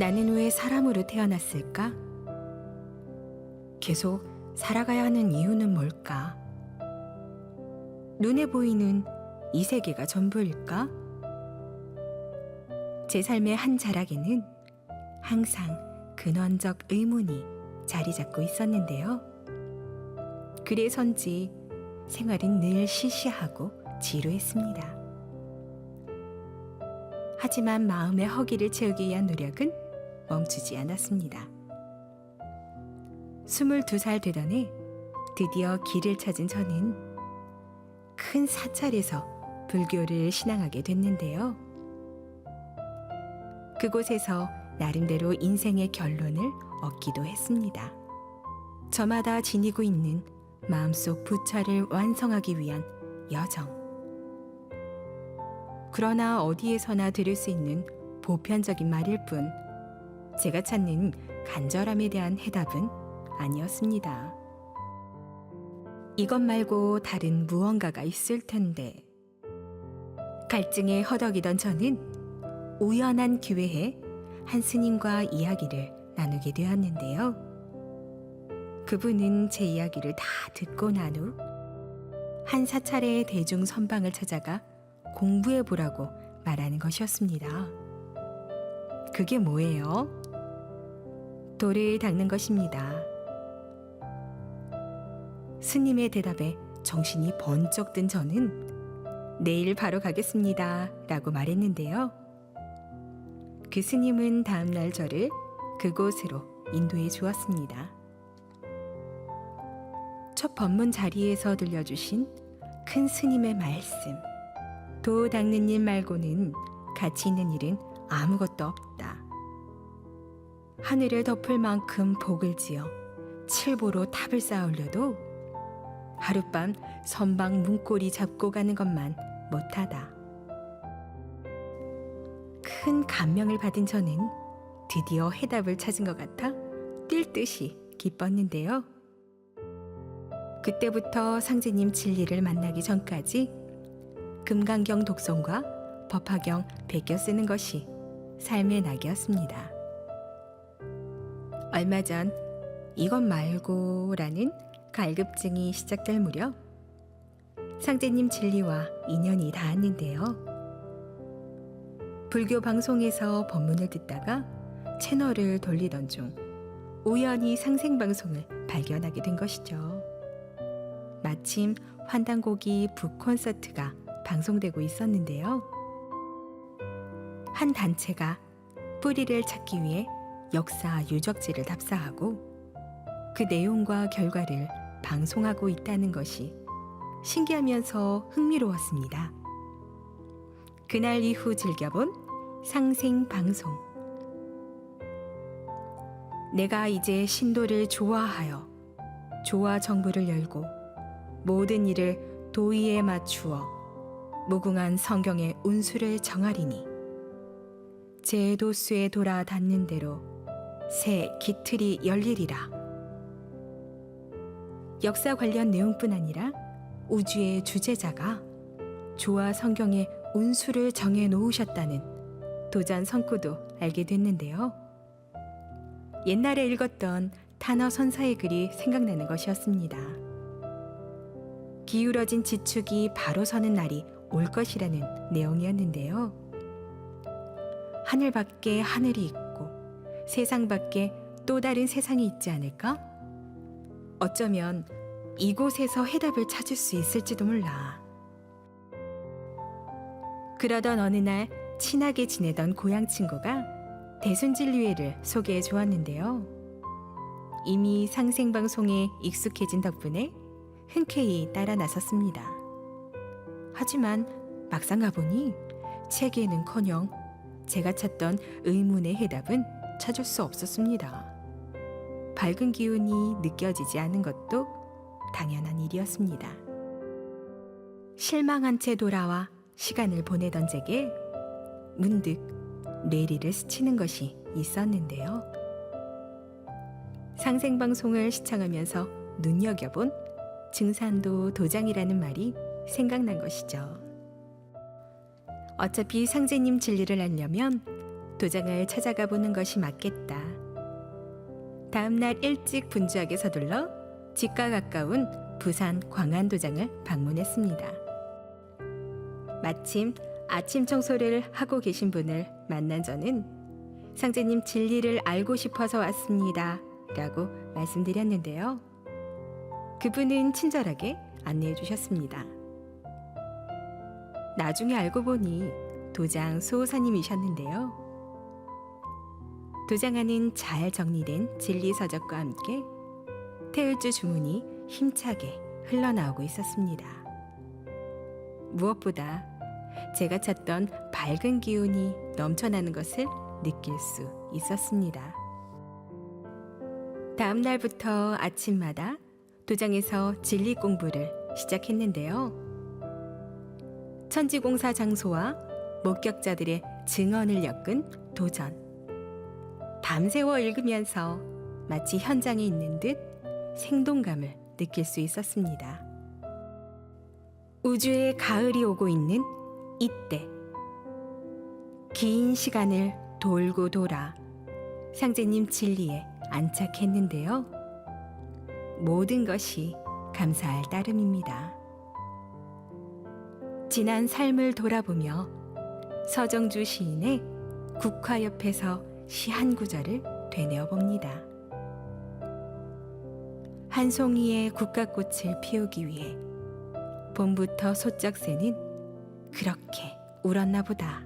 나는 왜 사람으로 태어났을까? 계속 살아가야 하는 이유는 뭘까? 눈에 보이는 이 세계가 전부일까? 제 삶의 한 자락에는 항상 근원적 의문이 자리 잡고 있었는데요. 그래서인지 생활은 늘 시시하고 지루했습니다. 하지만 마음의 허기를 채우기 위한 노력은 멈추지 않았습니다. 22살 되던 해 드디어 길을 찾은 저는 큰 사찰에서 불교를 신앙하게 됐는데요. 그곳에서 나름대로 인생의 결론을 얻기도 했습니다. 저마다 지니고 있는 마음속 부처를 완성하기 위한 여정. 그러나 어디에서나 들을 수 있는 보편적인 말일 뿐 제가 찾는 간절함에 대한 해답은 아니었습니다. 이것 말고 다른 무언가가 있을 텐데. 갈증에 허덕이던 저는 우연한 기회에 한 스님과 이야기를 나누게 되었는데요. 그분은 제 이야기를 다 듣고 난 후 한 사찰의 대중 선방을 찾아가 공부해 보라고 말하는 것이었습니다. 그게 뭐예요? 돌을 닦는 것입니다. 스님의 대답에 정신이 번쩍 든 저는 내일 바로 가겠습니다 라고 말했는데요. 그 스님은 다음날 저를 그곳으로 인도해 주었습니다. 첫 법문 자리에서 들려주신 큰 스님의 말씀. 도 닦는 일 말고는 가치 있는 일은 아무것도 없다. 하늘을 덮을 만큼 복을 지어 칠보로 탑을 쌓아 올려도 하룻밤 선방 문고리 잡고 가는 것만 못하다. 큰 감명을 받은 저는 드디어 해답을 찾은 것 같아 뛸 듯이 기뻤는데요. 그때부터 상제님 진리를 만나기 전까지 금강경 독송과 법화경 베껴 쓰는 것이 삶의 낙이었습니다. 얼마 전 이것 말고 라는 갈급증이 시작될 무렵 상제님 진리와 인연이 닿았는데요. 불교 방송에서 법문을 듣다가 채널을 돌리던 중 우연히 상생방송을 발견하게 된 것이죠. 마침 환단곡이 북콘서트가 방송되고 있었는데요. 한 단체가 뿌리를 찾기 위해 역사 유적지를 답사하고 그 내용과 결과를 방송하고 있다는 것이 신기하면서 흥미로웠습니다. 그날 이후 즐겨본 상생방송. 내가 이제 신도를 조화하여 조화 정부를 열고 모든 일을 도의에 맞추어 무궁한 성경의 운수를 정하리니 제 도수에 돌아 닿는 대로 새 기틀이 열리리라. 역사 관련 내용뿐 아니라 우주의 주제자가 조화 성경의 운수를 정해 놓으셨다는 도전 성구도 알게 됐는데요. 옛날에 읽었던 탄어 선사의 글이 생각나는 것이었습니다. 기울어진 지축이 바로 서는 날이 올 것이라는 내용이었는데요. 하늘 밖에 하늘이 있고 세상 밖에 또 다른 세상이 있지 않을까? 어쩌면 이곳에서 해답을 찾을 수 있을지도 몰라. 그러던 어느 날 친하게 지내던 고향 친구가 대순진리회를 소개해 주었는데요. 이미 상생방송에 익숙해진 덕분에 흔쾌히 따라 나섰습니다. 하지만 막상 가보니 체계는커녕 제가 찾던 의문의 해답은 찾을 수 없었습니다. 밝은 기운이 느껴지지 않은 것도 당연한 일이었습니다. 실망한 채 돌아와 시간을 보내던 제게 문득 뇌리를 스치는 것이 있었는데요. 상생방송을 시청하면서 눈여겨본 증산도 도장이라는 말이 생각난 것이죠. 어차피 상제님 진리를 알려면 도장을 찾아가 보는 것이 맞겠다. 다음 날 일찍 분주하게 서둘러 집과 가까운 부산 광안도장을 방문했습니다. 마침 아침 청소를 하고 계신 분을 만난 저는 상제님 진리를 알고 싶어서 왔습니다 라고 말씀드렸는데요. 그분은 친절하게 안내해 주셨습니다. 나중에 알고 보니 도장 수호사님이셨는데요. 도장 안은 잘 정리된 진리서적과 함께 태을주 주문이 힘차게 흘러나오고 있었습니다. 무엇보다 제가 찾던 밝은 기운이 넘쳐나는 것을 느낄 수 있었습니다. 다음 날부터 아침마다 도장에서 진리 공부를 시작했는데요. 천지공사 장소와 목격자들의 증언을 엮은 도전. 밤새워 읽으면서 마치 현장에 있는 듯 생동감을 느낄 수 있었습니다. 우주에 가을이 오고 있는 이때, 긴 시간을 돌고 돌아 상제님 진리에 안착했는데요. 모든 것이 감사할 따름입니다. 지난 삶을 돌아보며 서정주 시인의 국화 옆에서 시 한 구절을 되뇌어 봅니다. 한 송이의 국화꽃을 피우기 위해 봄부터 소쩍새는 그렇게 울었나 보다.